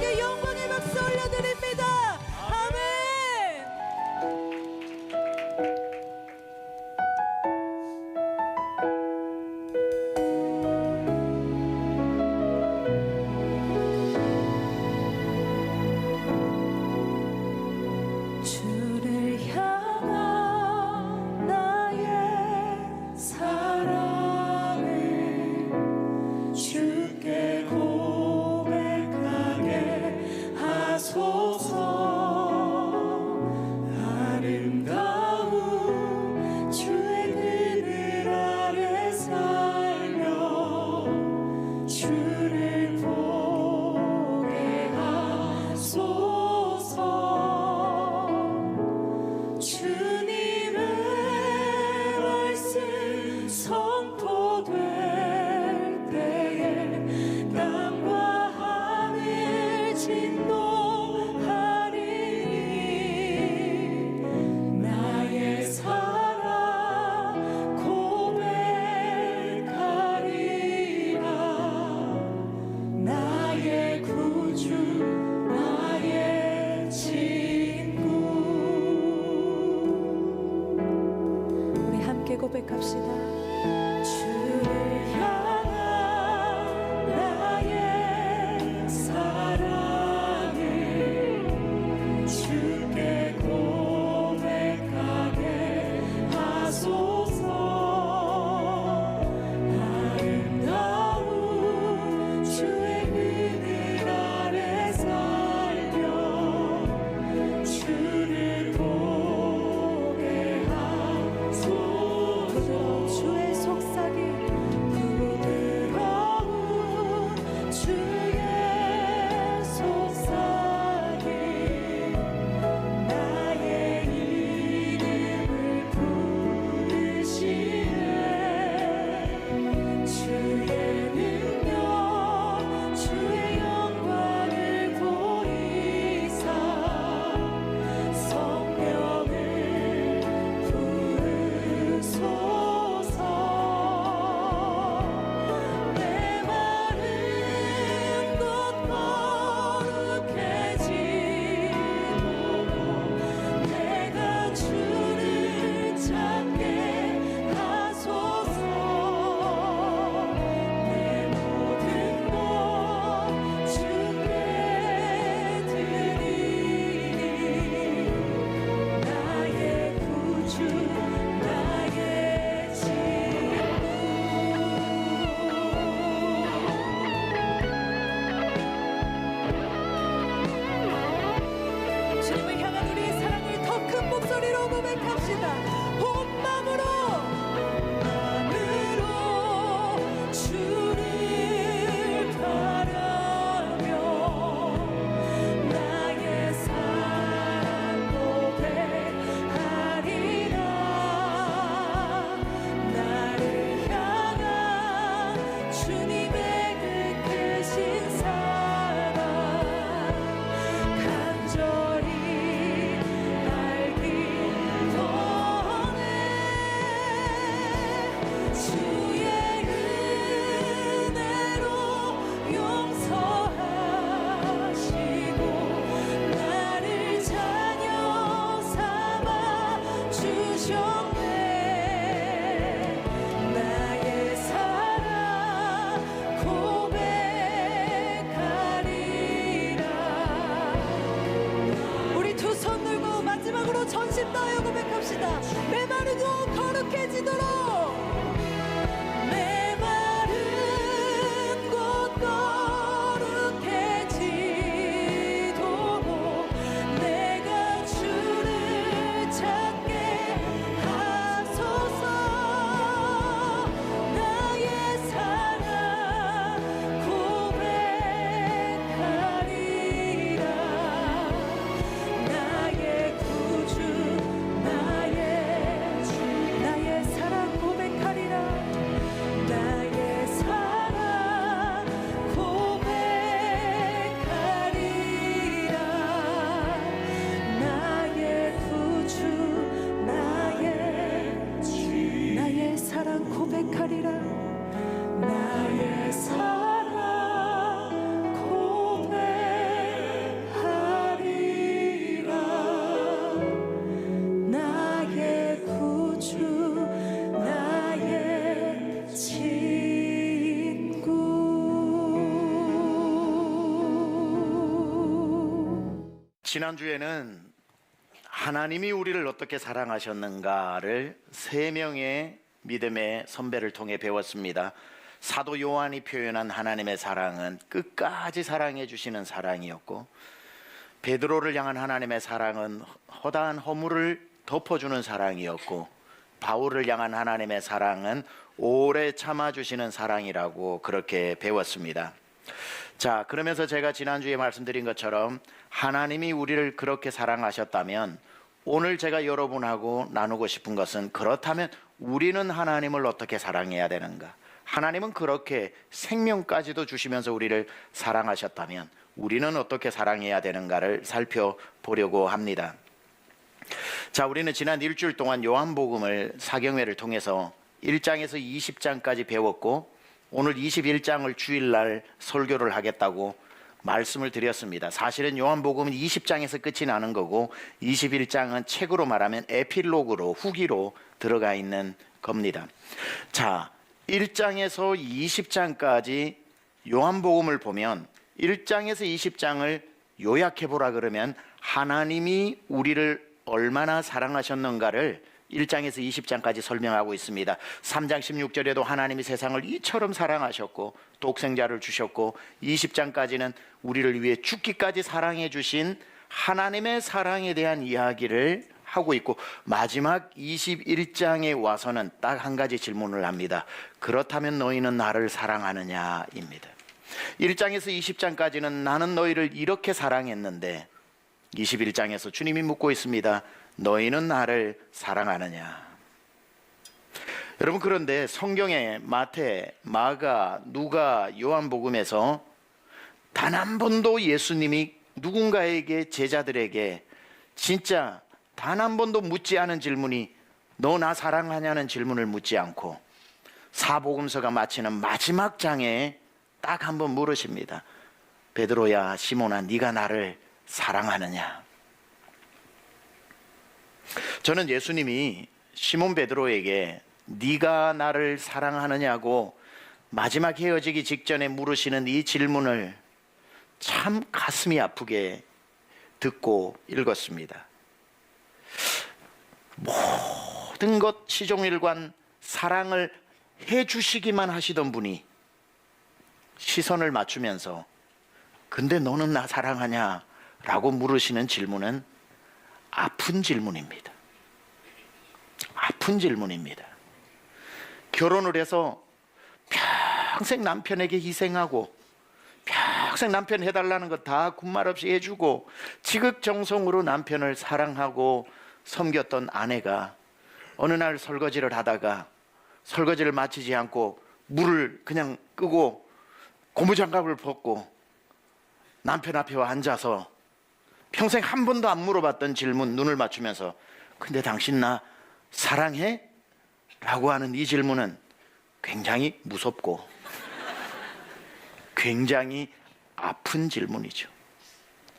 주님께 영광의 박수 올려드립니다. 아멘. 주를 향한 나의 사랑을 주께 고백하게 하소서. 아름다운 주의 그늘 아래 살며 주를 보게 하소서. 주님의 말씀 선포될 때에 땅과 하늘 진동하리니 나의 사랑 고백하리라. 나의 구주 나의 친구. 우리 함께 고백합시다. 주를 향한 나의 사랑을 주께 고백하게 하소서. 아름다운 주의 그늘 아래 살며 주를 보게 하소서. 주의 속삭임 부드러운 주의 속삭임 나의 이름을 부르시네. 주의 능력 주의 영광을 보이사 성령을 부르소서. 내 마른 곳 거룩해지도록 내가 주를 찾게 하소서. 내 모든 것 주께 드리니 나의 구주 나의 친구. 주님을 향한 우리의 사랑을 더 큰 목소리로 고백합시다. 온 마음으로 주를 바라며 나의 사랑 고백하리라. 나를 향한 주님의 그 크신 사랑 간절히 알기 원해. 주의 은혜로 용서하시고 나를 자녀 삼아 주셨네. 나의 사랑 고백하리라. 우리 두 손 들고 마지막으로 전심 다하여 고백합시다. 내 마른 곳 거룩해지도록 내 마른 곳 거룩해지도록 내가 주를 찾게 하소서. 나의 사랑 고백하리라. 나의 구주 나의 나의 사랑 고백하리라. 나의 사랑 고백하리라. 나의 구주 나의 나의 사랑 고백하리라. 나의 사랑 고백하리라. 지난주에는 하나님이 우리를 어떻게 사랑하셨는가를 세 명의 믿음의 선배를 통해 배웠습니다. 사도 요한이 표현한 하나님의 사랑은 끝까지 사랑해 주시는 사랑이었고, 베드로를 향한 하나님의 사랑은 허다한 허물을 덮어주는 사랑이었고, 바울을 향한 하나님의 사랑은 오래 참아주시는 사랑이라고 그렇게 배웠습니다. 자, 그러면서 제가 지난주에 말씀드린 것처럼 하나님이 우리를 그렇게 사랑하셨다면, 오늘 제가 여러분하고 나누고 싶은 것은, 그렇다면 우리는 하나님을 어떻게 사랑해야 되는가? 하나님은 그렇게 생명까지도 주시면서 우리를 사랑하셨다면 우리는 어떻게 사랑해야 되는가를 살펴보려고 합니다. 자, 우리는 지난 일주일 동안 요한복음을 사경회를 통해서 1장에서 20장까지 배웠고, 오늘 21장을 주일날 설교를 하겠다고 말씀을 드렸습니다. 사실은 요한복음은 20장에서 끝이 나는 거고, 21장은 책으로 말하면 에필로그로, 후기로 들어가 있는 겁니다. 자, 1장에서 20장까지 요한복음을 보면 1장에서 20장을 요약해 보라 그러면 하나님이 우리를 얼마나 사랑하셨는가를 1장에서 20장까지 설명하고 있습니다. 3장 16절에도 하나님이 세상을 이처럼 사랑하셨고 독생자를 주셨고, 20장까지는 우리를 위해 죽기까지 사랑해 주신 하나님의 사랑에 대한 이야기를 하고 있고, 마지막 21장에 와서는 딱 한 가지 질문을 합니다. 그렇다면 너희는 나를 사랑하느냐입니다. 1장에서 20장까지는 나는 너희를 이렇게 사랑했는데, 21장에서 주님이 묻고 있습니다. 너희는 나를 사랑하느냐? 여러분, 그런데 성경에 마태, 마가, 누가, 요한복음에서 단 한 번도 예수님이 누군가에게, 제자들에게 진짜 단 한 번도 묻지 않은 질문이 너 나 사랑하냐는 질문을 묻지 않고, 사복음서가 마치는 마지막 장에 딱 한 번 물으십니다. 베드로야, 시몬아, 네가 나를 사랑하느냐? 저는 예수님이 시몬 베드로에게 네가 나를 사랑하느냐고 마지막 헤어지기 직전에 물으시는 이 질문을 참 가슴이 아프게 듣고 읽었습니다. 모든 것 시종일관 사랑을 해주시기만 하시던 분이 시선을 맞추면서 근데 너는 나 사랑하냐? 라고 물으시는 질문은 아픈 질문입니다. 아픈 질문입니다. 결혼을 해서 평생 남편에게 희생하고 평생 남편 해달라는 거 다 군말 없이 해주고 지극정성으로 남편을 사랑하고 섬겼던 아내가 어느 날 설거지를 하다가 설거지를 마치지 않고 물을 그냥 끄고 고무장갑을 벗고 남편 앞에 앉아서 평생 한 번도 안 물어봤던 질문 눈을 맞추면서 근데 당신 나 사랑해? 라고 하는 이 질문은 굉장히 무섭고 굉장히 아픈 질문이죠.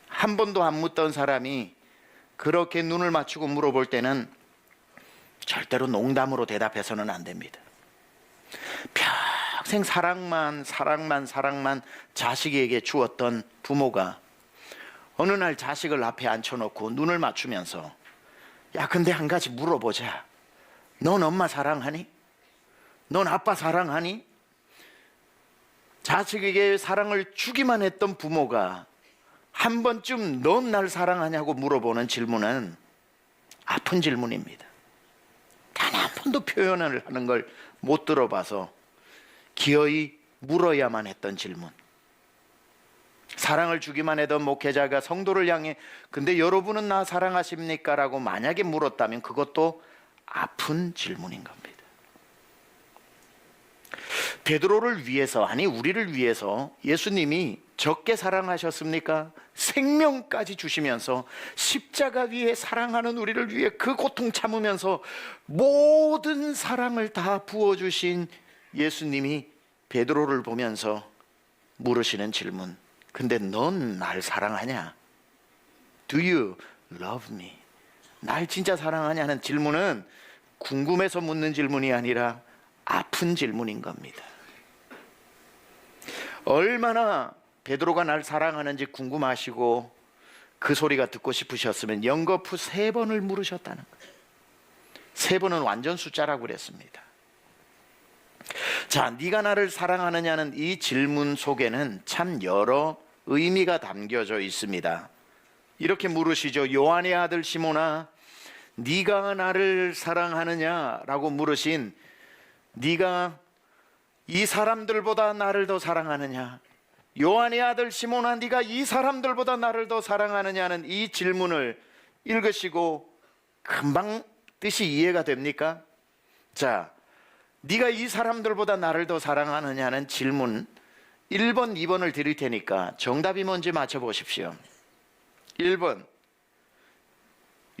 한 번도 안 묻던 사람이 그렇게 눈을 맞추고 물어볼 때는 절대로 농담으로 대답해서는 안 됩니다. 평생 사랑만 자식에게 주었던 부모가 어느 날 자식을 앞에 앉혀놓고 눈을 맞추면서 야, 근데 한 가지 물어보자. 넌 엄마 사랑하니? 넌 아빠 사랑하니? 자식에게 사랑을 주기만 했던 부모가 한 번쯤 넌 날 사랑하냐고 물어보는 질문은 아픈 질문입니다. 단 한 번도 표현을 하는 걸 못 들어봐서 기어이 물어야만 했던 질문. 사랑을 주기만 했던 목회자가 성도를 향해 근데 여러분은 나 사랑하십니까? 라고 만약에 물었다면 그것도 아픈 질문인 겁니다. 베드로를 위해서, 아니 우리를 위해서 예수님이 적게 사랑하셨습니까? 생명까지 주시면서 십자가 위에 사랑하는 우리를 위해 그 고통 참으면서 모든 사랑을 다 부어주신 예수님이 베드로를 보면서 물으시는 질문, 근데 넌 날 사랑하냐? Do you love me? 날 진짜 사랑하냐는 질문은 궁금해서 묻는 질문이 아니라 아픈 질문인 겁니다. 얼마나 베드로가 날 사랑하는지 궁금하시고 그 소리가 듣고 싶으셨으면 연거푸 3번을 물으셨다는 거예요. 3번은 완전 숫자라고 그랬습니다. 자, 네가 나를 사랑하느냐는 이 질문 속에는 참 여러 의미가 담겨져 있습니다. 이렇게 물으시죠. 요한의 아들 시몬아, 네가 나를 사랑하느냐라고 물으신, 네가 이 사람들보다 나를 더 사랑하느냐, 요한의 아들 시몬아, 네가 이 사람들보다 나를 더 사랑하느냐는 이 질문을 읽으시고 금방 뜻이 이해가 됩니까? 자, 네가 이 사람들보다 나를 더 사랑하느냐는 질문 1번, 2번을 드릴 테니까 정답이 뭔지 맞춰보십시오. 1번,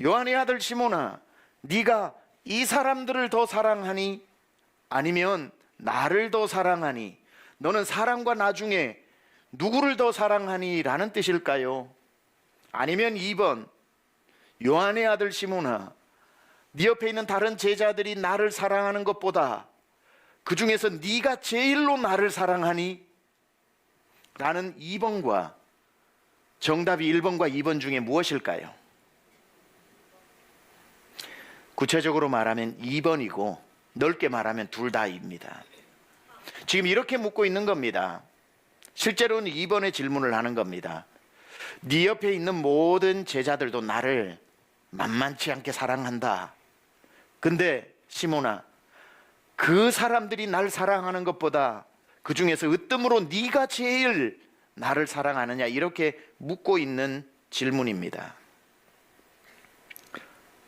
요한의 아들 시몬아, 네가 이 사람들을 더 사랑하니? 아니면 나를 더 사랑하니? 너는 사람과 나 중에 누구를 더 사랑하니? 라는 뜻일까요? 아니면 2번, 요한의 아들 시몬아, 네 옆에 있는 다른 제자들이 나를 사랑하는 것보다 그 중에서 네가 제일로 나를 사랑하니? 라는 2번과 정답이 1번과 2번 중에 무엇일까요? 구체적으로 말하면 2번이고 넓게 말하면 둘 다입니다. 지금 이렇게 묻고 있는 겁니다. 실제로는 2번의 질문을 하는 겁니다. 네 옆에 있는 모든 제자들도 나를 만만치 않게 사랑한다. 근데 시몬아, 그 사람들이 날 사랑하는 것보다 그 중에서 으뜸으로 네가 제일 나를 사랑하느냐, 이렇게 묻고 있는 질문입니다.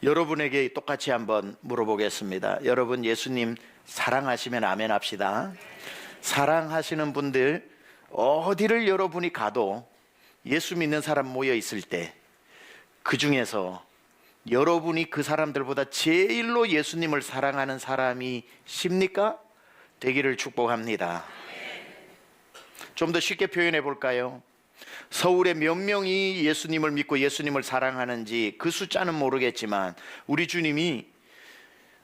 여러분에게 똑같이 한번 물어보겠습니다. 여러분, 예수님 사랑하시면 아멘 합시다. 사랑하시는 분들, 어디를 여러분이 가도 예수 믿는 사람 모여 있을 때 그 중에서 여러분이 그 사람들보다 제일로 예수님을 사랑하는 사람이십니까? 되기를 축복합니다. 좀 더 쉽게 표현해 볼까요? 서울에 몇 명이 예수님을 믿고 예수님을 사랑하는지 그 숫자는 모르겠지만 우리 주님이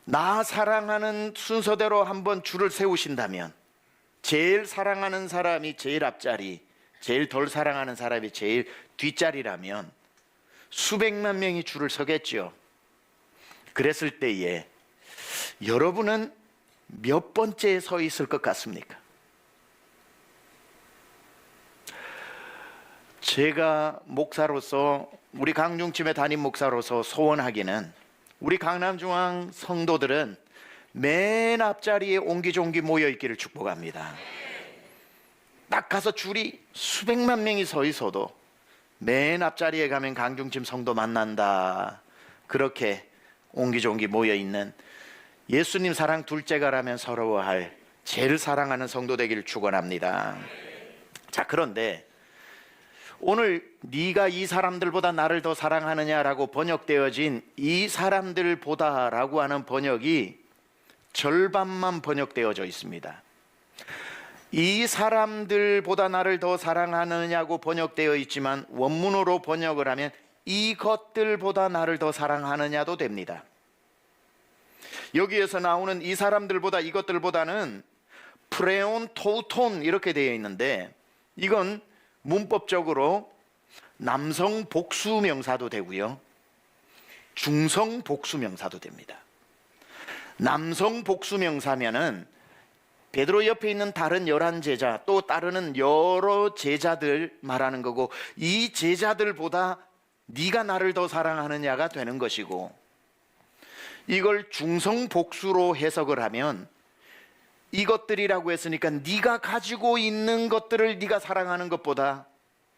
나 사랑하는 순서대로 한번 줄을 세우신다면 제일 사랑하는 사람이 제일 앞자리, 제일 덜 사랑하는 사람이 제일 뒷자리라면 수백만 명이 줄을 서겠죠. 그랬을 때에 여러분은 몇 번째에 서 있을 것 같습니까? 제가 목사로서, 우리 강중팀의 담임 목사로서 소원하기는 우리 강남중앙 성도들은 맨 앞자리에 옹기종기 모여 있기를 축복합니다. 딱 가서 줄이 수백만 명이 서 있어도 맨 앞자리에 가면 강중팀 성도 만난다, 그렇게 옹기종기 모여 있는, 예수님 사랑 둘째가라면 서러워할 제일 사랑하는 성도 되기를 축원합니다. 자, 그런데 오늘 네가 이 사람들보다 나를 더 사랑하느냐라고 번역되어진 이 사람들보다라고 하는 번역이 절반만 번역되어져 있습니다. 이 사람들보다 나를 더 사랑하느냐고 번역되어 있지만 원문으로 번역을 하면 이것들보다 나를 더 사랑하느냐도 됩니다. 여기에서 나오는 이 사람들보다 이것들보다는 프레온 토우톤 이렇게 되어 있는데, 이건 문법적으로 남성 복수 명사도 되고요, 중성 복수 명사도 됩니다. 남성 복수 명사면은 베드로 옆에 있는 다른 11제자, 또 따르는 여러 제자들 말하는 거고, 이 제자들보다 네가 나를 더 사랑하느냐가 되는 것이고, 이걸 중성 복수로 해석을 하면 이것들이라고 했으니까 네가 가지고 있는 것들을 네가 사랑하는 것보다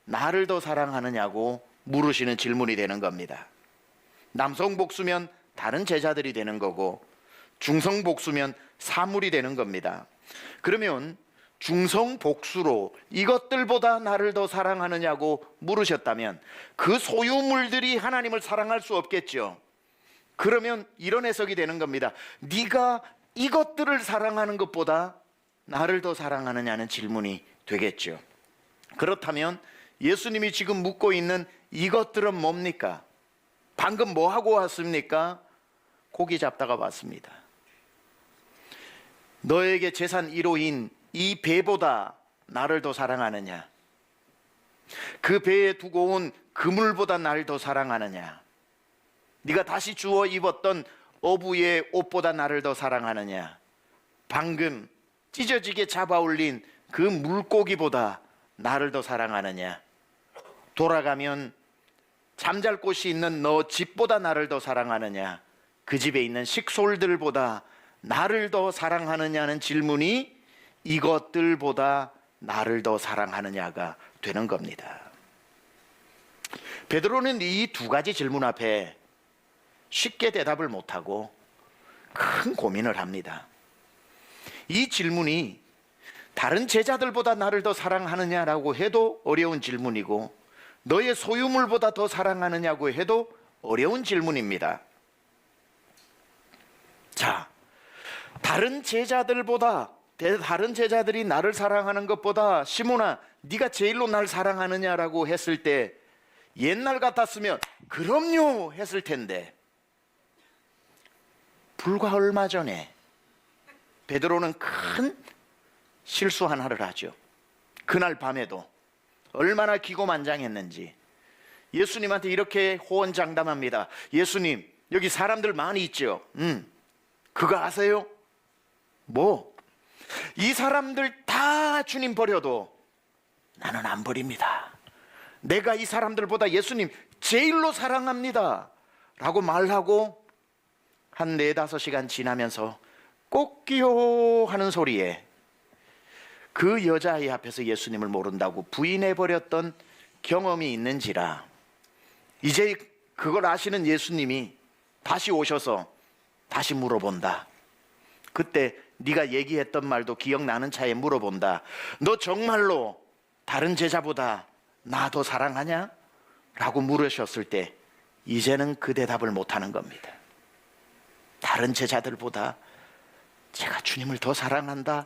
나를 더 사랑하느냐고 물으시는 질문이 되는 겁니다. 남성 복수면 다른 제자들이 되는 거고, 중성 복수면 사물이 되는 겁니다. 그러면 중성 복수로 이것들보다 나를 더 사랑하느냐고 물으셨다면 그 소유물들이 하나님을 사랑할 수 없겠죠. 그러면 이런 해석이 되는 겁니다. 네가 이것들을 사랑하는 것보다 나를 더 사랑하느냐는 질문이 되겠죠. 그렇다면 예수님이 지금 묻고 있는 이것들은 뭡니까? 방금 뭐 하고 왔습니까? 고기 잡다가 왔습니다. 너에게 재산 1호인 이 배보다 나를 더 사랑하느냐? 그 배에 두고 온 그물보다 나를 더 사랑하느냐? 네가 다시 주워 입었던 어부의 옷보다 나를 더 사랑하느냐? 방금 찢어지게 잡아 올린 그 물고기보다 나를 더 사랑하느냐? 돌아가면 잠잘 곳이 있는 너 집보다 나를 더 사랑하느냐? 그 집에 있는 식솔들보다 나를 더 사랑하느냐는 질문이 이것들보다 나를 더 사랑하느냐가 되는 겁니다. 베드로는 이 두 가지 질문 앞에 쉽게 대답을 못하고 큰 고민을 합니다. 이 질문이 다른 제자들보다 나를 더 사랑하느냐라고 해도 어려운 질문이고, 너의 소유물보다 더 사랑하느냐고 해도 어려운 질문입니다. 자, 다른 제자들이 나를 사랑하는 것보다 시몬아, 네가 제일로 날 사랑하느냐라고 했을 때 옛날 같았으면 그럼요 했을 텐데, 불과 얼마 전에 베드로는 큰 실수 하나를 하죠. 그날 밤에도 얼마나 기고만장했는지 예수님한테 이렇게 호언장담합니다. 예수님, 여기 사람들 많이 있죠? 그거 아세요? 뭐? 이 사람들 다 주님 버려도 나는 안 버립니다. 내가 이 사람들보다 예수님 제일로 사랑합니다 라고 말하고 한 4-5시간 지나면서 꼭기요 하는 소리에 그 여자아이 앞에서 예수님을 모른다고 부인해버렸던 경험이 있는지라, 이제 그걸 아시는 예수님이 다시 오셔서 다시 물어본다. 그때 네가 얘기했던 말도 기억나는 차에 물어본다. 너 정말로 다른 제자보다 나 더 사랑하냐? 라고 물으셨을 때 이제는 그 대답을 못하는 겁니다. 다른 제자들보다 제가 주님을 더 사랑한다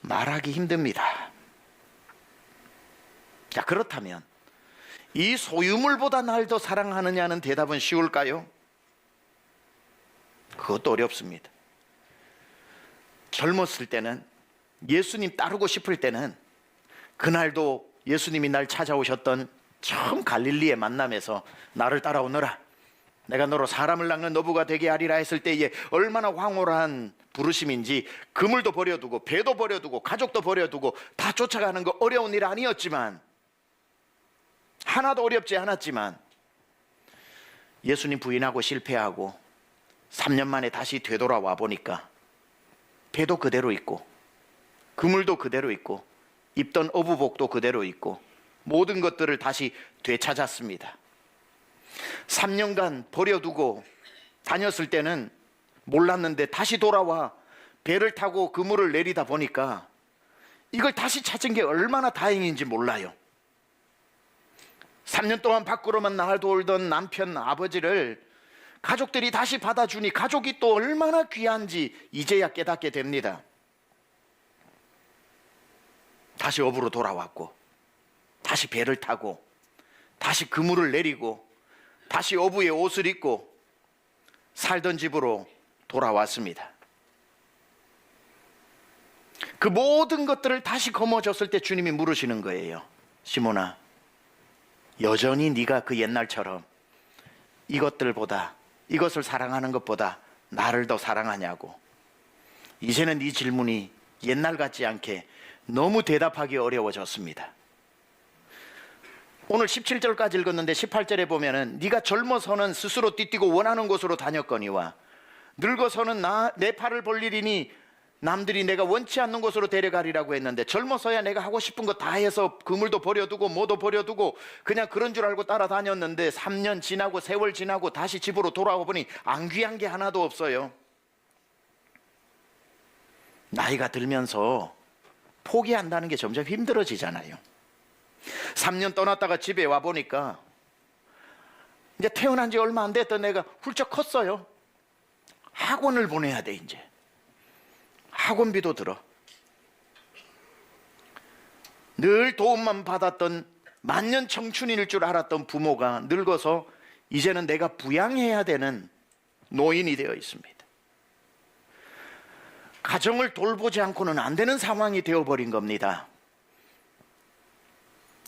말하기 힘듭니다. 자, 그렇다면 이 소유물보다 날 더 사랑하느냐는 대답은 쉬울까요? 그것도 어렵습니다. 젊었을 때는, 예수님 따르고 싶을 때는, 그날도 예수님이 날 찾아오셨던 처음 갈릴리의 만남에서 나를 따라오너라, 내가 너로 사람을 낚는 어부가 되게 하리라 했을 때에 얼마나 황홀한 부르심인지, 그물도 버려두고 배도 버려두고 가족도 버려두고 다 쫓아가는 거 어려운 일 아니었지만, 하나도 어렵지 않았지만, 예수님 부인하고 실패하고 3년 만에 다시 되돌아와 보니까 배도 그대로 있고 그물도 그대로 있고 입던 어부복도 그대로 있고 모든 것들을 다시 되찾았습니다. 3년간 버려두고 다녔을 때는 몰랐는데 다시 돌아와 배를 타고 그물을 내리다 보니까 이걸 다시 찾은 게 얼마나 다행인지 몰라요. 3년 동안 밖으로만 나돌던 남편 아버지를 가족들이 다시 받아주니 가족이 또 얼마나 귀한지 이제야 깨닫게 됩니다. 다시 어부로 돌아왔고, 다시 배를 타고, 다시 그물을 내리고, 다시 어부의 옷을 입고 살던 집으로 돌아왔습니다. 그 모든 것들을 다시 거머쥐었을 때 주님이 물으시는 거예요. 시몬아, 여전히 네가 그 옛날처럼 이것을 사랑하는 것보다 나를 더 사랑하냐고. 이제는 이 질문이 옛날 같지 않게 너무 대답하기 어려워졌습니다. 오늘 17절까지 읽었는데 18절에 보면은 네가 젊어서는 스스로 띠뛰고 원하는 곳으로 다녔거니와 늙어서는 내 팔을 벌리리니 남들이 내가 원치 않는 곳으로 데려가리라고 했는데, 젊어서야 내가 하고 싶은 거 다 해서 그물도 버려두고 뭐도 버려두고 그냥 그런 줄 알고 따라다녔는데 3년 지나고 세월 지나고 다시 집으로 돌아와 보니 안 귀한 게 하나도 없어요. 나이가 들면서 포기한다는 게 점점 힘들어지잖아요. 3년 떠났다가 집에 와 보니까 이제 태어난 지 얼마 안 됐던 애가 훌쩍 컸어요. 학원을 보내야 돼. 이제 학원비도 들어. 늘 도움만 받았던 만년 청춘일 줄 알았던 부모가 늙어서 이제는 내가 부양해야 되는 노인이 되어 있습니다. 가정을 돌보지 않고는 안 되는 상황이 되어버린 겁니다.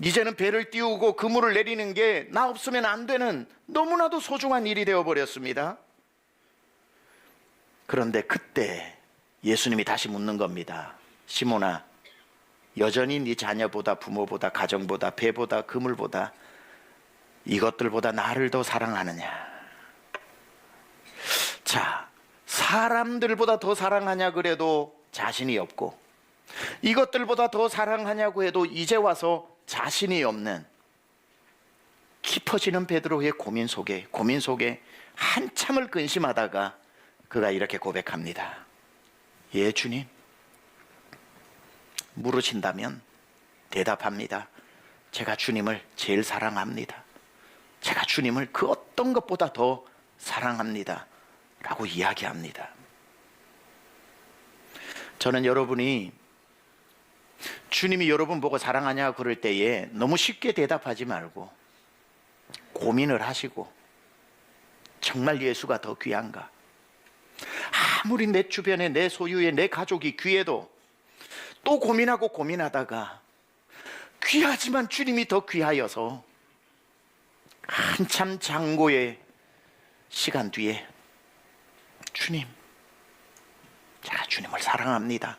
이제는 배를 띄우고 그물을 내리는 게 나 없으면 안 되는 너무나도 소중한 일이 되어버렸습니다. 그런데 그때 예수님이 다시 묻는 겁니다. 시몬아, 여전히 네 자녀보다 부모보다 가정보다 배보다 그물보다 이것들보다 나를 더 사랑하느냐? 자, 사람들보다 더 사랑하냐 그래도 자신이 없고, 이것들보다 더 사랑하냐고 해도 이제 와서 자신이 없는 깊어지는 베드로의 고민 속에 한참을 근심하다가 그가 이렇게 고백합니다. 예, 주님. 물으신다면 대답합니다. 제가 주님을 제일 사랑합니다. 제가 주님을 그 어떤 것보다 더 사랑합니다. 라고 이야기합니다. 저는 여러분이 주님이 여러분 보고 사랑하냐 그럴 때에 너무 쉽게 대답하지 말고 고민을 하시고, 정말 예수가 더 귀한가? 아무리 내 주변에 내 소유의 내 가족이 귀해도 또 고민하다가 귀하지만 주님이 더 귀하여서 한참 장고의 시간 뒤에 주님, 제가 주님을 사랑합니다.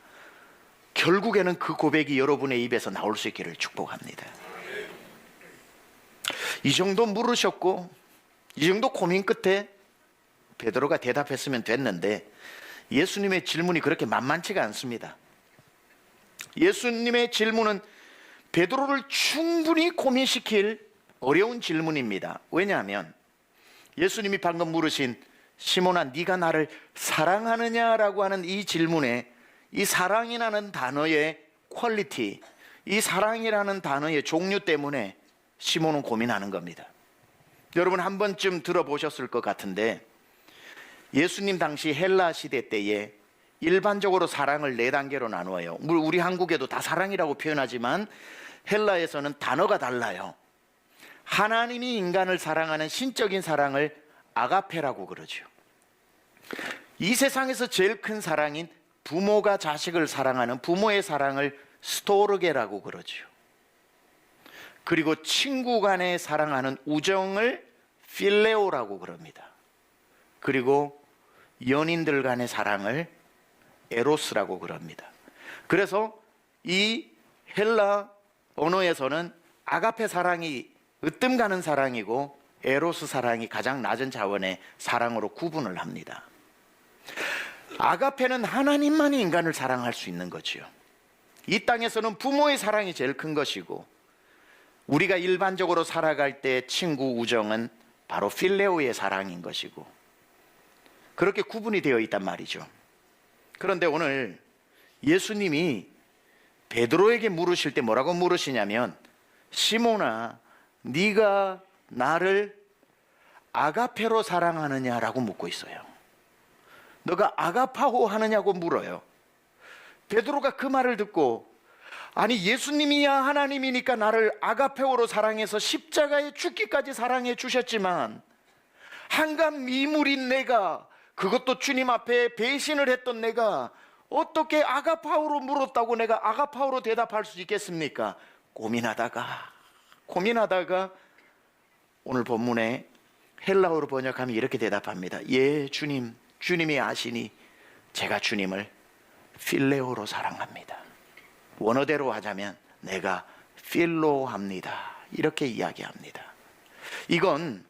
결국에는 그 고백이 여러분의 입에서 나올 수 있기를 축복합니다. 이 정도 물으셨고 이 정도 고민 끝에 베드로가 대답했으면 됐는데 예수님의 질문이 그렇게 만만치가 않습니다. 예수님의 질문은 베드로를 충분히 고민시킬 어려운 질문입니다. 왜냐하면 예수님이 방금 물으신 시몬아, 네가 나를 사랑하느냐라고 하는 이 질문에 이 사랑이라는 단어의 퀄리티, 이 사랑이라는 단어의 종류 때문에 시몬은 고민하는 겁니다. 여러분 한 번쯤 들어보셨을 것 같은데, 예수님 당시 헬라 시대 때에 일반적으로 사랑을 4단계로 나누어요. 우리 한국에도 다 사랑이라고 표현하지만 헬라에서는 단어가 달라요. 하나님이 인간을 사랑하는 신적인 사랑을 아가페라고 그러죠. 이 세상에서 제일 큰 사랑인 부모가 자식을 사랑하는 부모의 사랑을 스토르게라고 그러죠. 그리고 친구 간에 사랑하는 우정을 필레오라고 그럽니다. 그리고 연인들 간의 사랑을 에로스라고 그럽니다. 그래서 이 헬라 언어에서는 아가페 사랑이 으뜸 가는 사랑이고 에로스 사랑이 가장 낮은 차원의 사랑으로 구분을 합니다. 아가페는 하나님만이 인간을 사랑할 수 있는 거지요. 이 땅에서는 부모의 사랑이 제일 큰 것이고, 우리가 일반적으로 살아갈 때 친구 우정은 바로 필레오의 사랑인 것이고, 그렇게 구분이 되어 있단 말이죠. 그런데 오늘 예수님이 베드로에게 물으실 때 뭐라고 물으시냐면, 시몬아, 네가 나를 아가페로 사랑하느냐라고 묻고 있어요. 너가 아가파오 하느냐고 물어요. 베드로가 그 말을 듣고, 아니 예수님이야 하나님이니까 나를 아가페오로 사랑해서 십자가에 죽기까지 사랑해 주셨지만, 한간 미물인 내가, 그것도 주님 앞에 배신을 했던 내가 어떻게 아가파오로 물었다고 내가 아가파오로 대답할 수 있겠습니까? 고민하다가 오늘 본문에 헬라어로 번역하면 이렇게 대답합니다. 예, 주님, 주님이 아시니 제가 주님을 필레오로 사랑합니다. 원어대로 하자면 내가 필로합니다. 이렇게 이야기합니다. 이건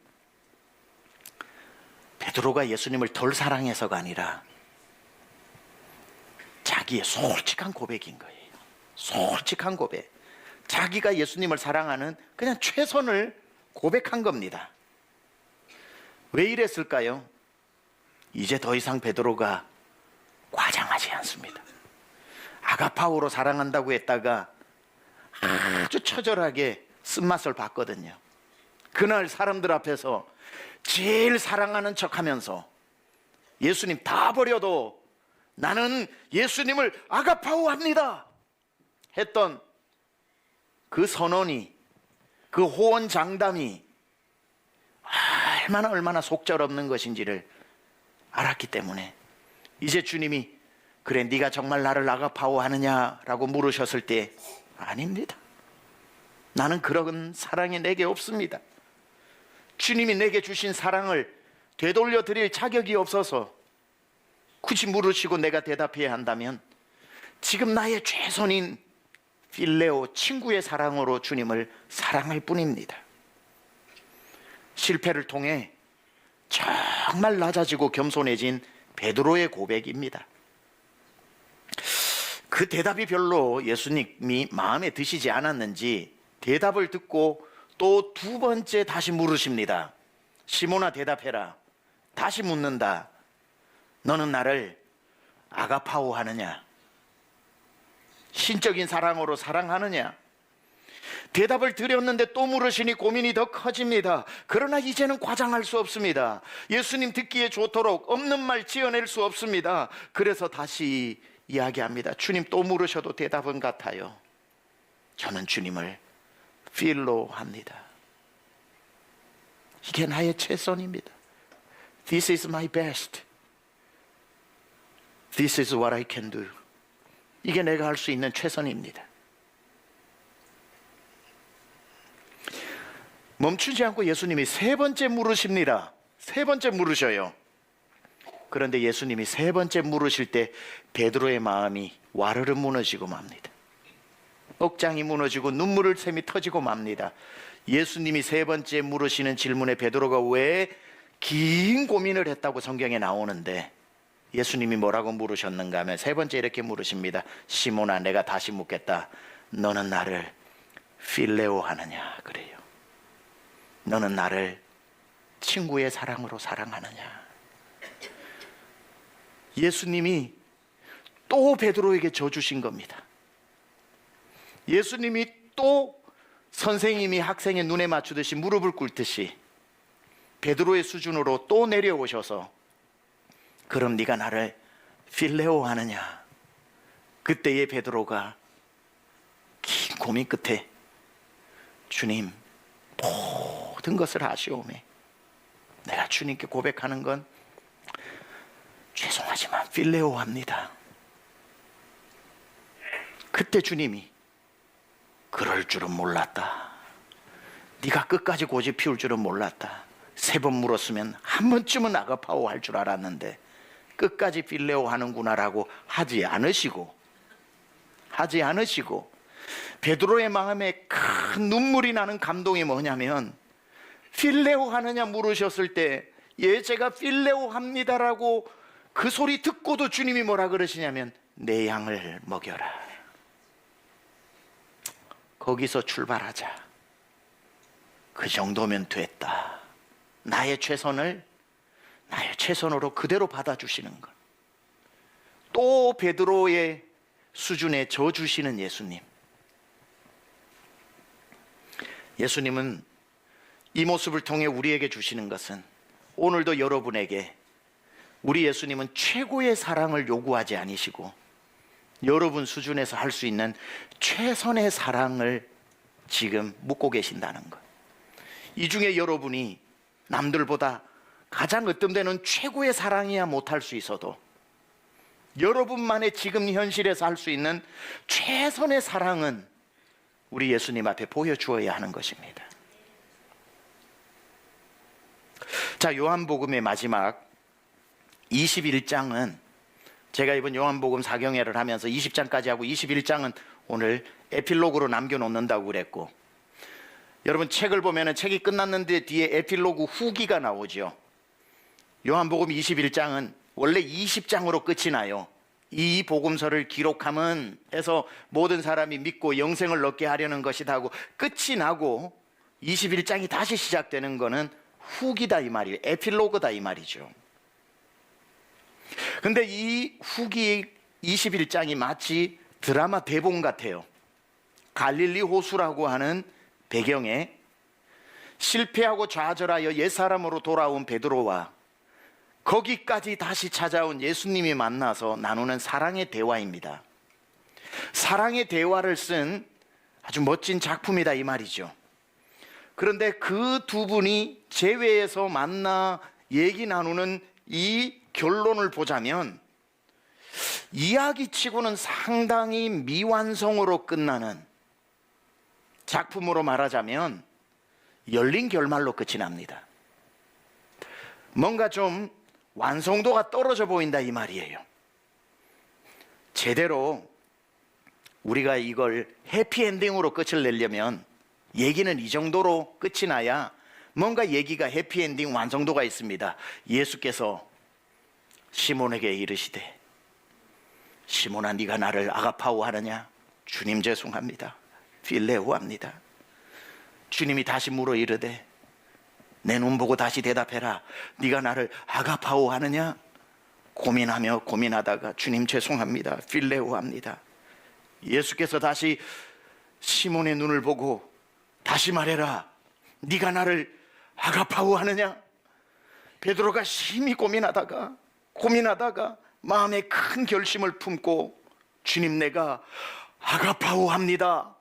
베드로가 예수님을 덜 사랑해서가 아니라 자기의 솔직한 고백인 거예요. 솔직한 고백. 자기가 예수님을 사랑하는 그냥 최선을 고백한 겁니다. 왜 이랬을까요? 이제 더 이상 베드로가 과장하지 않습니다. 아가파오로 사랑한다고 했다가 아주 처절하게 쓴맛을 봤거든요. 그날 사람들 앞에서 제일 사랑하는 척하면서 예수님 다 버려도 나는 예수님을 아가파오 합니다 했던 그 선언이, 그 호언장담이 얼마나 속절없는 것인지를 알았기 때문에 이제 주님이 그래 네가 정말 나를 아가파오 하느냐라고 물으셨을 때 아닙니다. 나는 그런 사랑이 내게 없습니다. 주님이 내게 주신 사랑을 되돌려 드릴 자격이 없어서 굳이 물으시고 내가 대답해야 한다면 지금 나의 최선인 필레오, 친구의 사랑으로 주님을 사랑할 뿐입니다. 실패를 통해 정말 낮아지고 겸손해진 베드로의 고백입니다. 그 대답이 별로 예수님이 마음에 드시지 않았는지 대답을 듣고 또 두 번째 다시 물으십니다. 시몬아, 대답해라. 다시 묻는다. 너는 나를 아가파오 하느냐? 신적인 사랑으로 사랑하느냐? 대답을 드렸는데 또 물으시니 고민이 더 커집니다. 그러나 이제는 과장할 수 없습니다. 예수님 듣기에 좋도록 없는 말 지어낼 수 없습니다. 그래서 다시 이야기합니다. 주님, 또 물으셔도 대답은 같아요. 저는 주님을 필로 합니다. 이게 나의 최선입니다. This is my best. This is what I can do. 이게 내가 할 수 있는 최선입니다. 멈추지 않고 예수님이 세 번째 물으십니다. 세 번째 물으셔요. 그런데 예수님이 세 번째 물으실 때 베드로의 마음이 와르르 무너지고 맙니다. 억장이 무너지고 눈물을 샘이 터지고 맙니다. 예수님이 세 번째 물으시는 질문에 베드로가 왜 긴 고민을 했다고 성경에 나오는데 예수님이 뭐라고 물으셨는가 하면 세 번째 이렇게 물으십니다. 시몬아, 내가 다시 묻겠다. 너는 나를 필레오 하느냐? 그래요. 너는 나를 친구의 사랑으로 사랑하느냐? 예수님이 또 베드로에게 져주신 겁니다. 예수님이 또 선생님이 학생의 눈에 맞추듯이 무릎을 꿇듯이 베드로의 수준으로 또 내려오셔서 그럼 네가 나를 필레오 하느냐? 그때의 베드로가 긴 고민 끝에 주님, 모든 것을 아시오매 내가 주님께 고백하는 건 죄송하지만 필레오 합니다. 그때 주님이 그럴 줄은 몰랐다. 네가 끝까지 고집 피울 줄은 몰랐다. 세 번 물었으면 한 번쯤은 아가파오 할 줄 알았는데 끝까지 필레오 하는구나라고 하지 않으시고 베드로의 마음에 큰 눈물이 나는 감동이 뭐냐면 필레오 하느냐 물으셨을 때 예, 제가 필레오 합니다라고 그 소리 듣고도 주님이 뭐라 그러시냐면 내 양을 먹여라. 거기서 출발하자. 그 정도면 됐다. 나의 최선으로 그대로 받아주시는 것. 또 베드로의 수준에 져주시는 예수님. 예수님은 이 모습을 통해 우리에게 주시는 것은 오늘도 여러분에게 우리 예수님은 최고의 사랑을 요구하지 않으시고 여러분 수준에서 할 수 있는 최선의 사랑을 지금 묻고 계신다는 것. 이 중에 여러분이 남들보다 가장 으뜸되는 최고의 사랑이야 못할 수 있어도 여러분만의 지금 현실에서 할 수 있는 최선의 사랑은 우리 예수님 앞에 보여주어야 하는 것입니다. 자, 요한복음의 마지막 21장은 제가 이번 요한복음 4경회를 하면서 20장까지 하고 21장은 오늘 에필로그로 남겨놓는다고 그랬고, 여러분 책을 보면 책이 끝났는데 뒤에 에필로그 후기가 나오죠. 요한복음 21장은 원래 20장으로 끝이 나요. 이 복음서를 기록함은 해서 모든 사람이 믿고 영생을 얻게 하려는 것이다 하고 끝이 나고 21장이 다시 시작되는 거는 후기다 이 말이에요. 에필로그다 이 말이죠. 근데 이 후기 21장이 마치 드라마 대본 같아요. 갈릴리 호수라고 하는 배경에 실패하고 좌절하여 옛사람으로 돌아온 베드로와 거기까지 다시 찾아온 예수님이 만나서 나누는 사랑의 대화입니다. 사랑의 대화를 쓴 아주 멋진 작품이다 이 말이죠. 그런데 그 두 분이 제외에서 만나 얘기 나누는 이 결론을 보자면 이야기치고는 상당히 미완성으로 끝나는 작품으로 말하자면 열린 결말로 끝이 납니다. 뭔가 좀 완성도가 떨어져 보인다 이 말이에요. 제대로 우리가 이걸 해피엔딩으로 끝을 내려면 얘기는 이 정도로 끝이 나야 뭔가 얘기가 해피엔딩 완성도가 있습니다. 예수께서 시몬에게 이르시되 시몬아 네가 나를 아가파오 하느냐? 주님 죄송합니다. 필레오 합니다. 주님이 다시 물어 이르되 내 눈 보고 다시 대답해라. 네가 나를 아가파오 하느냐? 고민하며 고민하다가 주님 죄송합니다. 필레오 합니다. 예수께서 다시 시몬의 눈을 보고 다시 말해라. 네가 나를 아가파오 하느냐? 베드로가 심히 고민하다가 마음에 큰 결심을 품고 주님 내가 아가파오 합니다.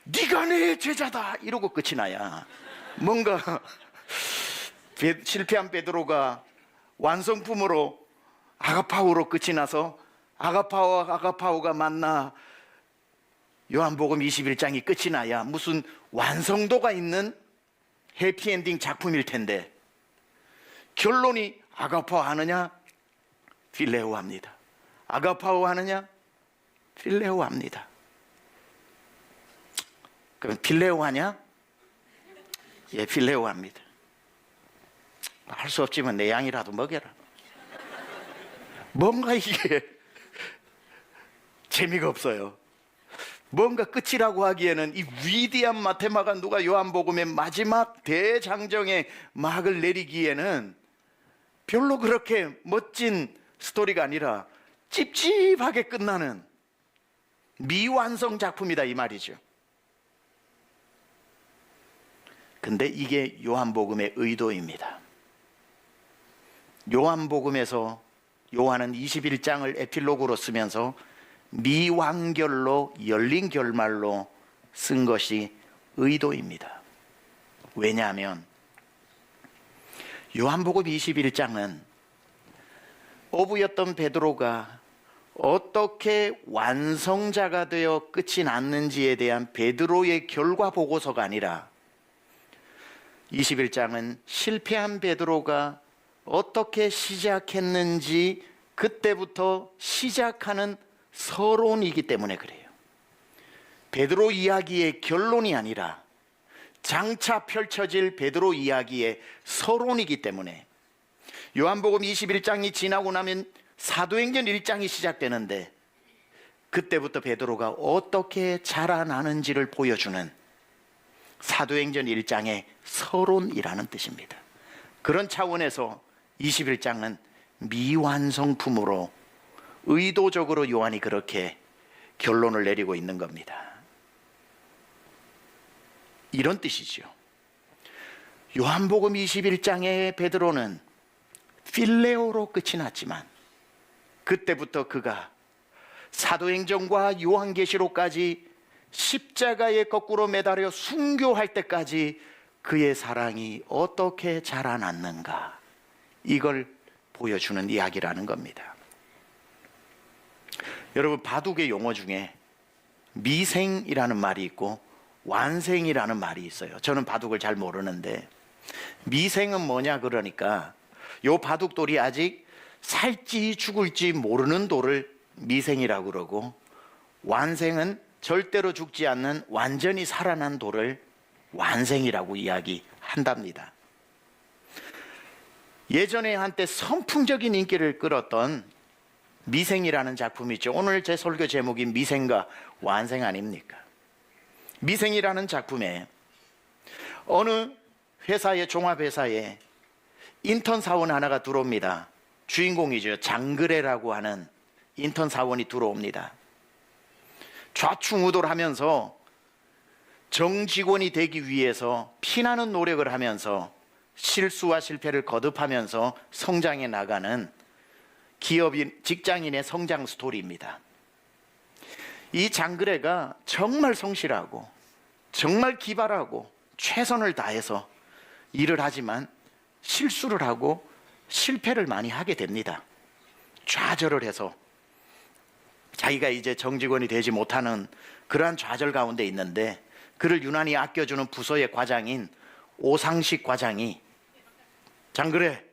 네가 내 제자다 이러고 끝이 나야 뭔가 실패한 베드로가 완성품으로 아가파오로 끝이 나서 아가파오가 만나 요한복음 21장이 끝이 나야 무슨 완성도가 있는 해피엔딩 작품일 텐데 결론이 아가파오 하느냐? 필레오 합니다. 아가파오 하느냐? 필레오 합니다. 그럼 필레오 하냐? 예, 필레오 합니다. 할 수 없지만 내 양이라도 먹여라. 뭔가 이게 재미가 없어요. 뭔가 끝이라고 하기에는 이 위대한 마테마가 누가 요한복음의 마지막 대장정의 막을 내리기에는 별로 그렇게 멋진 스토리가 아니라 찝찝하게 끝나는 미완성 작품이다 이 말이죠. 근데 이게 요한복음의 의도입니다. 요한복음에서 요한은 21장을 에필로그로 쓰면서 미완결로 열린 결말로 쓴 것이 의도입니다. 왜냐하면 요한복음 21장은 어부였던 베드로가 어떻게 완성자가 되어 끝이 났는지에 대한 베드로의 결과 보고서가 아니라 21장은 실패한 베드로가 어떻게 시작했는지 그때부터 시작하는 서론이기 때문에 그래요. 베드로 이야기의 결론이 아니라 장차 펼쳐질 베드로 이야기의 서론이기 때문에 요한복음 21장이 지나고 나면 사도행전 1장이 시작되는데 그때부터 베드로가 어떻게 자라나는지를 보여주는 사도행전 1장의 서론이라는 뜻입니다. 그런 차원에서 21장은 미완성품으로 의도적으로 요한이 그렇게 결론을 내리고 있는 겁니다. 이런 뜻이죠. 요한복음 21장의 베드로는 필레오로 끝이 났지만 그때부터 그가 사도행전과 요한계시록까지 십자가에 거꾸로 매달려 순교할 때까지 그의 사랑이 어떻게 자라났는가 이걸 보여주는 이야기라는 겁니다. 여러분 바둑의 용어 중에 미생이라는 말이 있고 완생이라는 말이 있어요. 저는 바둑을 잘 모르는데 미생은 뭐냐 그러니까 요 바둑돌이 아직 살지 죽을지 모르는 돌을 미생이라고 그러고 완생은 절대로 죽지 않는 완전히 살아난 돌을 완생이라고 이야기한답니다. 예전에 한때 선풍적인 인기를 끌었던 미생이라는 작품이 있죠. 오늘 제 설교 제목이 미생과 완생 아닙니까? 미생이라는 작품에 어느 회사의 종합회사에 인턴 사원 하나가 들어옵니다. 주인공이죠. 장그래라고 하는 인턴 사원이 들어옵니다. 좌충우돌하면서 정직원이 되기 위해서 피나는 노력을 하면서 실수와 실패를 거듭하면서 성장해 나가는 기업인, 직장인의 성장 스토리입니다. 이 장그래가 정말 성실하고 정말 기발하고 최선을 다해서 일을 하지만 실수를 하고 실패를 많이 하게 됩니다. 좌절을 해서 자기가 이제 정직원이 되지 못하는 그러한 좌절 가운데 있는데 그를 유난히 아껴주는 부서의 과장인 오상식 과장이 장그래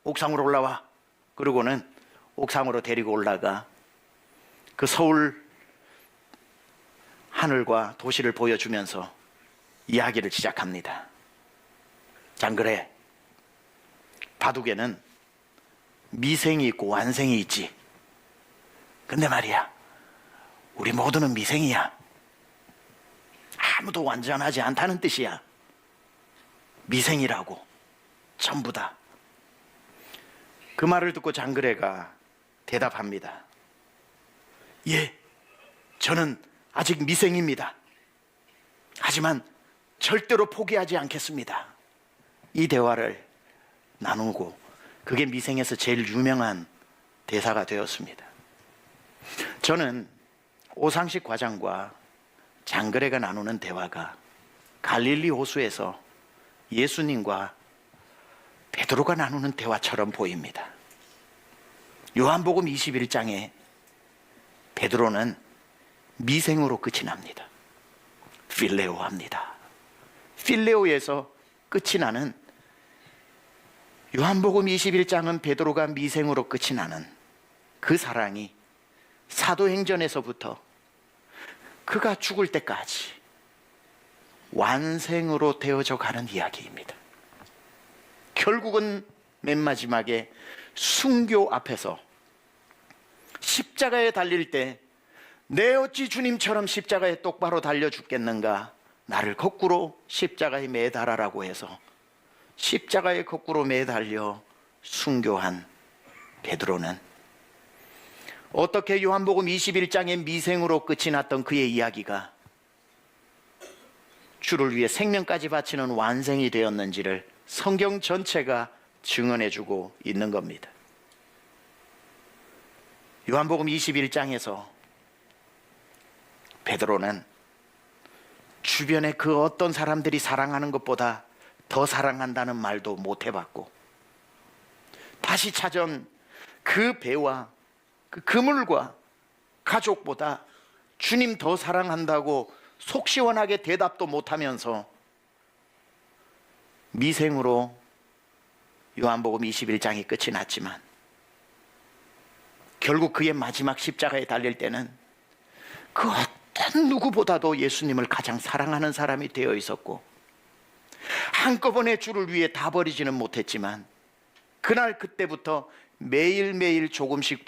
옥상으로 올라와. 그러고는 옥상으로 데리고 올라가 그 서울 하늘과 도시를 보여주면서 이야기를 시작합니다. 장그래, 바둑에는 미생이 있고 완생이 있지. 근데 말이야, 우리 모두는 미생이야. 아무도 완전하지 않다는 뜻이야. 미생이라고, 전부 다. 그 말을 듣고 장그래가 대답합니다. 예, 저는 아직 미생입니다. 하지만 절대로 포기하지 않겠습니다. 이 대화를 나누고 그게 미생에서 제일 유명한 대사가 되었습니다. 저는 오상식 과장과 장그래가 나누는 대화가 갈릴리 호수에서 예수님과 베드로가 나누는 대화처럼 보입니다. 요한복음 21장에 베드로는 미생으로 끝이 납니다. 필레오 합니다. 필레오에서 끝이 나는 요한복음 21장은 베드로가 미생으로 끝이 나는 그 사랑이 사도행전에서부터 그가 죽을 때까지 완생으로 되어져 가는 이야기입니다. 결국은 맨 마지막에 순교 앞에서 십자가에 달릴 때 내 어찌 주님처럼 십자가에 똑바로 달려 죽겠는가, 나를 거꾸로 십자가에 매달아라고 해서 십자가에 거꾸로 매달려 순교한 베드로는 어떻게 요한복음 21장의 미생으로 끝이 났던 그의 이야기가 주를 위해 생명까지 바치는 완생이 되었는지를 성경 전체가 증언해주고 있는 겁니다. 요한복음 21장에서 베드로는 주변에 그 어떤 사람들이 사랑하는 것보다 더 사랑한다는 말도 못 해봤고, 다시 찾은 그 배와 그 그물과 가족보다 주님 더 사랑한다고 속 시원하게 대답도 못하면서 미생으로 요한복음 21장이 끝이 났지만, 결국 그의 마지막 십자가에 달릴 때는 그 어떤 누구보다도 예수님을 가장 사랑하는 사람이 되어 있었고, 한꺼번에 주를 위해 다 버리지는 못했지만 그날 그때부터 매일매일 조금씩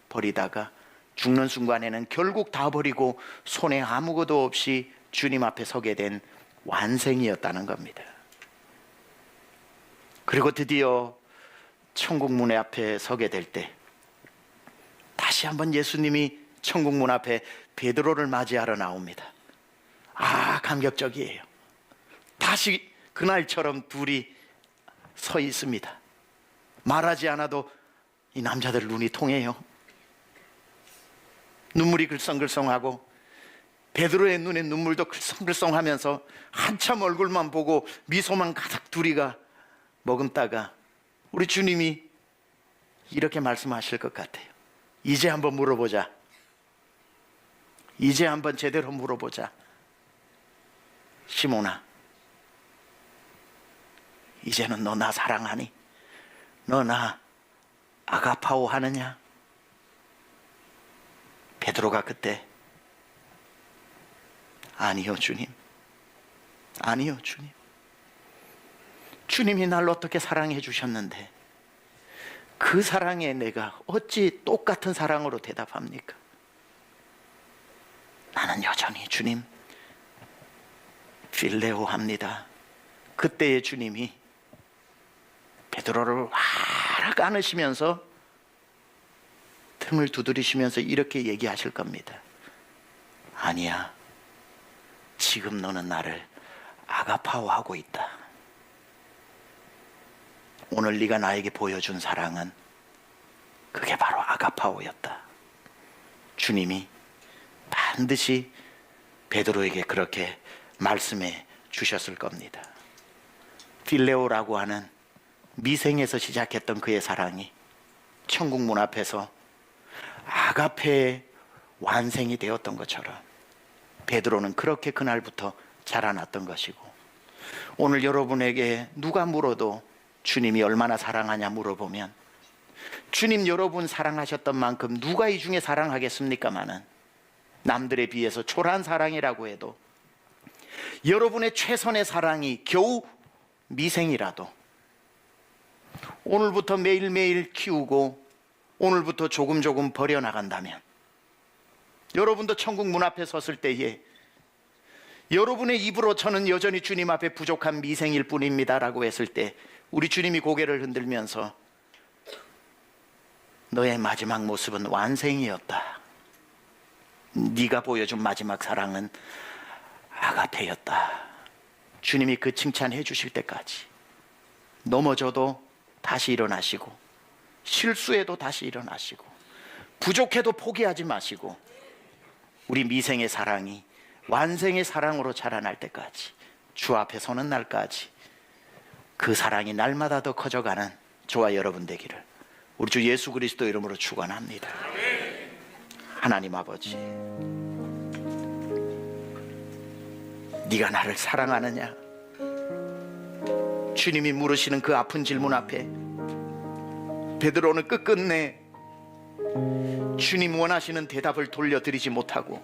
버리다가 죽는 순간에는 결국 다 버리고 손에 아무것도 없이 주님 앞에 서게 된 완생이었다는 겁니다. 그리고 드디어 천국 문 앞에 서게 될 때 다시 한번 예수님이 천국 문 앞에 베드로를 맞이하러 나옵니다. 감격적이에요. 다시 그날처럼 둘이 서 있습니다. 말하지 않아도 이 남자들 눈이 통해요. 눈물이 글썽글썽하고 베드로의 눈에 눈물도 글썽글썽하면서 한참 얼굴만 보고 미소만 가득 둘이가 머금다가 우리 주님이 이렇게 말씀하실 것 같아요. 이제 한번 물어보자. 이제 한번 제대로 물어보자. 시몬아, 이제는 너 나 사랑하니? 너 나 아가파오 하느냐? 베드로가 그때 아니요 주님, 아니요 주님, 주님이 날 어떻게 사랑해 주셨는데 그 사랑에 내가 어찌 똑같은 사랑으로 대답합니까? 나는 여전히 주님 필레오 합니다. 그때의 주님이 베드로를 와락 안으시면서 틈을 두드리시면서 이렇게 얘기하실 겁니다. 아니야, 지금 너는 나를 아가파오하고 있다. 오늘 네가 나에게 보여준 사랑은 그게 바로 아가파오였다. 주님이 반드시 베드로에게 그렇게 말씀해 주셨을 겁니다. 필레오라고 하는 미생에서 시작했던 그의 사랑이 천국 문 앞에서 아가페의 완생이 되었던 것처럼 베드로는 그렇게 그날부터 자라났던 것이고, 오늘 여러분에게 누가 물어도 주님이 얼마나 사랑하냐 물어보면, 주님 여러분 사랑하셨던 만큼 누가 이 중에 사랑하겠습니까마는, 남들에 비해서 초라한 사랑이라고 해도 여러분의 최선의 사랑이 겨우 미생이라도 오늘부터 매일매일 키우고 오늘부터 조금 버려나간다면, 여러분도 천국 문 앞에 섰을 때에 여러분의 입으로 저는 여전히 주님 앞에 부족한 미생일 뿐입니다 라고 했을 때, 우리 주님이 고개를 흔들면서 너의 마지막 모습은 완생이었다, 네가 보여준 마지막 사랑은 아가페였다, 주님이 그 칭찬해 주실 때까지 넘어져도 다시 일어나시고, 실수해도 다시 일어나시고, 부족해도 포기하지 마시고, 우리 미생의 사랑이 완생의 사랑으로 자라날 때까지, 주 앞에 서는 날까지 그 사랑이 날마다 더 커져가는 저와 여러분 되기를 우리 주 예수 그리스도 이름으로 축원합니다. 하나님 아버지, 네가 나를 사랑하느냐? 주님이 물으시는 그 아픈 질문 앞에 베드로는 끝끝내 주님 원하시는 대답을 돌려드리지 못하고,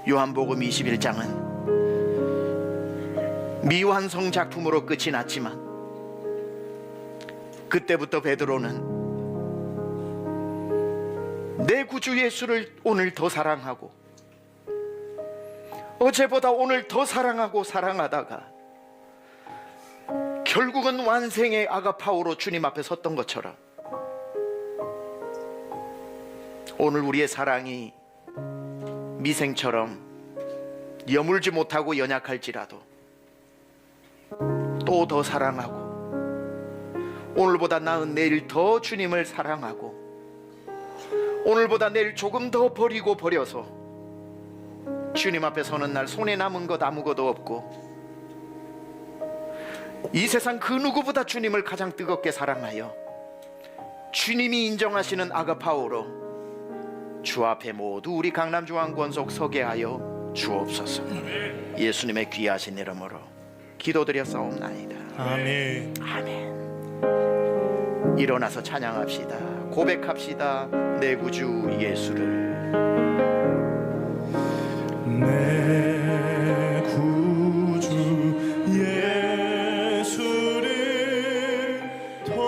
요한복음 21장은 미완성 작품으로 끝이 났지만, 그때부터 베드로는 내 구주 예수를 오늘 더 사랑하고, 어제보다 오늘 더 사랑하고 사랑하다가 결국은 완생의 아가파오로 주님 앞에 섰던 것처럼, 오늘 우리의 사랑이 미생처럼 여물지 못하고 연약할지라도 또 더 사랑하고, 오늘보다 나은 내일 더 주님을 사랑하고, 오늘보다 내일 조금 더 버리고 버려서 주님 앞에 서는 날 손에 남은 것 아무것도 없고, 이 세상 그 누구보다 주님을 가장 뜨겁게 사랑하여 주님이 인정하시는 아가파오로 주 앞에 모두 우리 강남중앙권속 서게 하여 주옵소서. 예수님의 귀하신 이름으로 기도드렸사옵나이다. 아멘. 아멘. 일어나서 찬양합시다. 고백합시다. 내 구주 예수를. 내 구주 예수를 더욱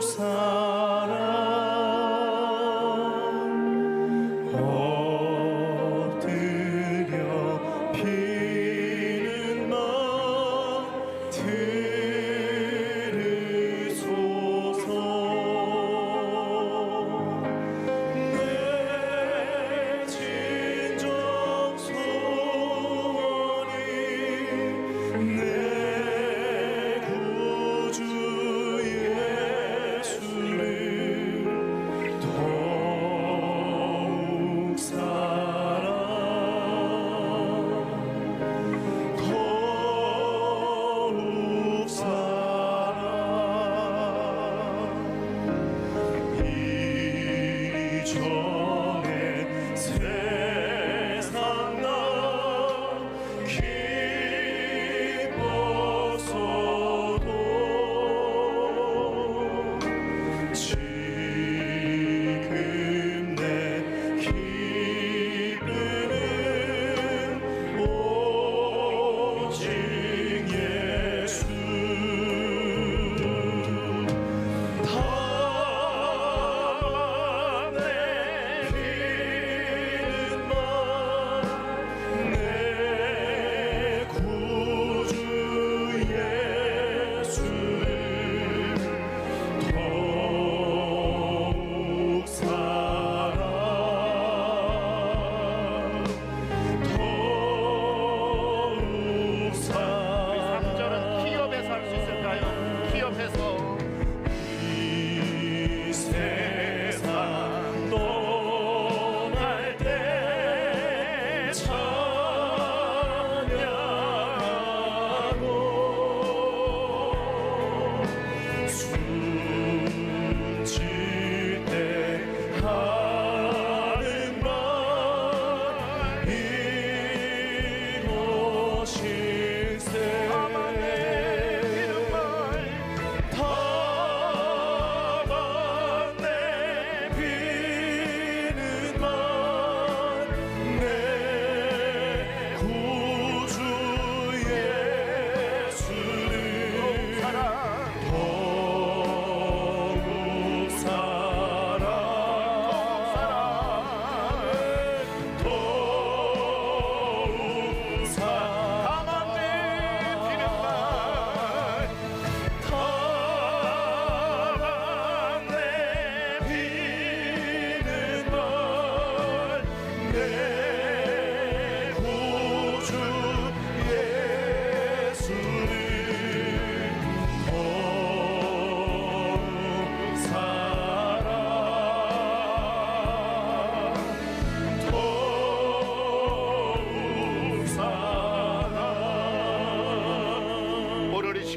사랑, 엎드려 비는 맘 들으소서. 내 진정 소원이 내 구주 예수를 더욱 사랑, 더욱 사랑. 이전에 세상 나 기뻤어도 지금 내 기쁨은 오직 예수. 다만 내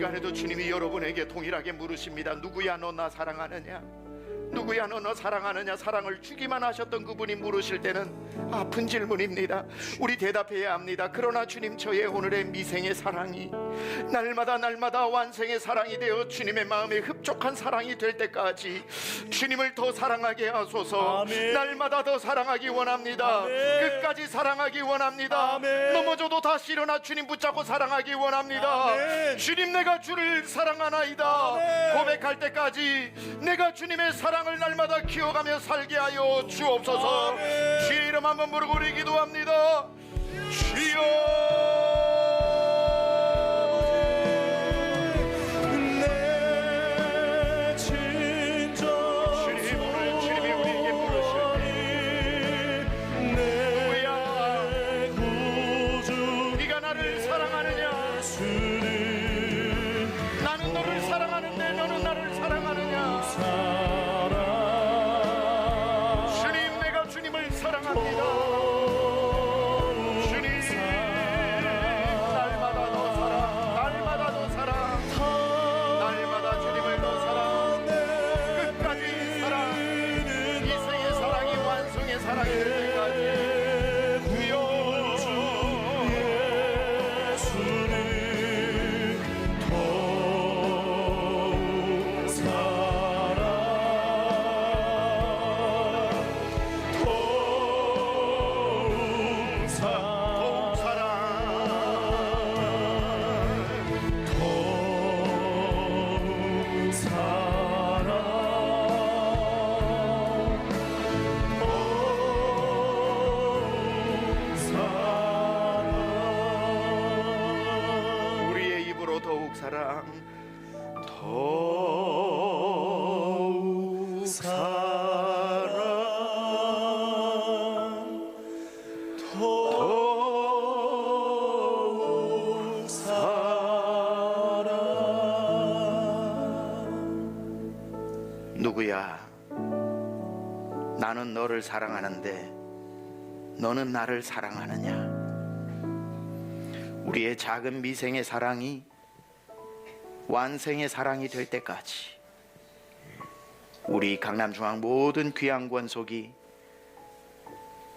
시간에도 주님이 여러분에게 동일하게 물으십니다. 누구야 너 나 사랑하느냐? 누구야 너 사랑하느냐? 사랑을 주기만 하셨던 그분이 물으실 때는 아픈 질문입니다. 우리 대답해야 합니다. 그러나 주님, 저의 오늘의 미생의 사랑이 날마다 완생의 사랑이 되어 주님의 마음에 흡족한 사랑이 될 때까지 주님을 더 사랑하게 하소서. 아멘. 날마다 더 사랑하기 원합니다. 아멘. 끝까지 사랑하기 원합니다. 아멘. 넘어져도 다시 일어나 주님 붙잡고 사랑하기 원합니다. 아멘. 주님, 내가 주를 사랑하나이다. 아멘. 고백할 때까지 내가 주님의 사랑을 날마다 기억하며 살게 하여 주옵소서. 아멘. 주의 이름 한번 부르고 우리 기도합니다. 주여, 내 진정 주님, 오늘 주님이 우리에게 물으실 내 구주 네가 나를 사랑하느냐? 예수를 나는 너를 사랑하는데 너는 나를 사랑하느냐? 사랑 주님, 내가 주님을 사랑합니다. 주님, 날마다 더 사랑, 날마다 더 사랑, 날마다 주님을 더 사랑, 끝까지 사랑, 이생의 사랑이 완성의 사랑이 될 때까지. 주여, 예수를 더욱 사랑 더욱 사랑 더욱 사랑, 더욱 사랑 더욱 사랑 우리의 입으로 더욱 사랑, 더욱 사랑, 더욱 사랑 누구야? 나는 너를 사랑하는데 너는 나를 사랑하느냐? 우리의 작은 미생의 사랑이 완생의 사랑이 될 때까지 우리 강남중앙 모든 귀한 권속이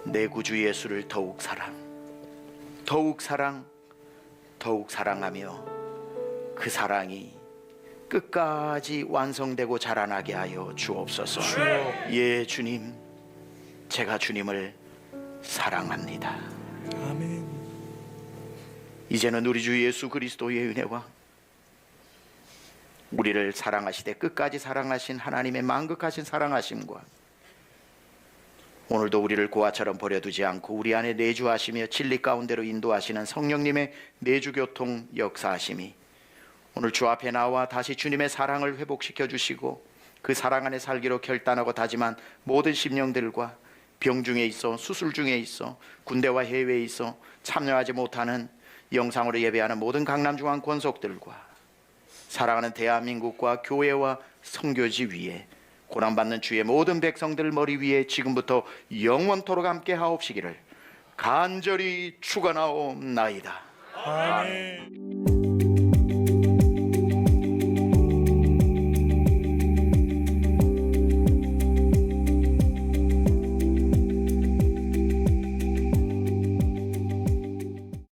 내 구주 예수를 더욱 사랑, 더욱 사랑, 더욱 사랑하며 그 사랑이 끝까지 완성되고 자라나게 하여 주옵소서. 예, 주님, 제가 주님을 사랑합니다. 아멘. 이제는 우리 주 예수 그리스도의 은혜와 우리를 사랑하시되 끝까지 사랑하신 하나님의 만극하신 사랑하심과 오늘도 우리를 고아처럼 버려두지 않고 우리 안에 내주하시며 진리 가운데로 인도하시는 성령님의 내주교통 역사하심이 오늘 주 앞에 나와 다시 주님의 사랑을 회복시켜 주시고 그 사랑 안에 살기로 결단하고 다짐한 모든 심령들과 병 중에 있어, 수술 중에 있어, 군대와 해외에 있어 참여하지 못하는 영상으로 예배하는 모든 강남중앙 권속들과 사랑하는 대한민국과 교회와 선교지 위에 고난받는 주의 모든 백성들 머리 위에 지금부터 영원토록 함께 하옵시기를 간절히 축원하옵나이다. 아멘.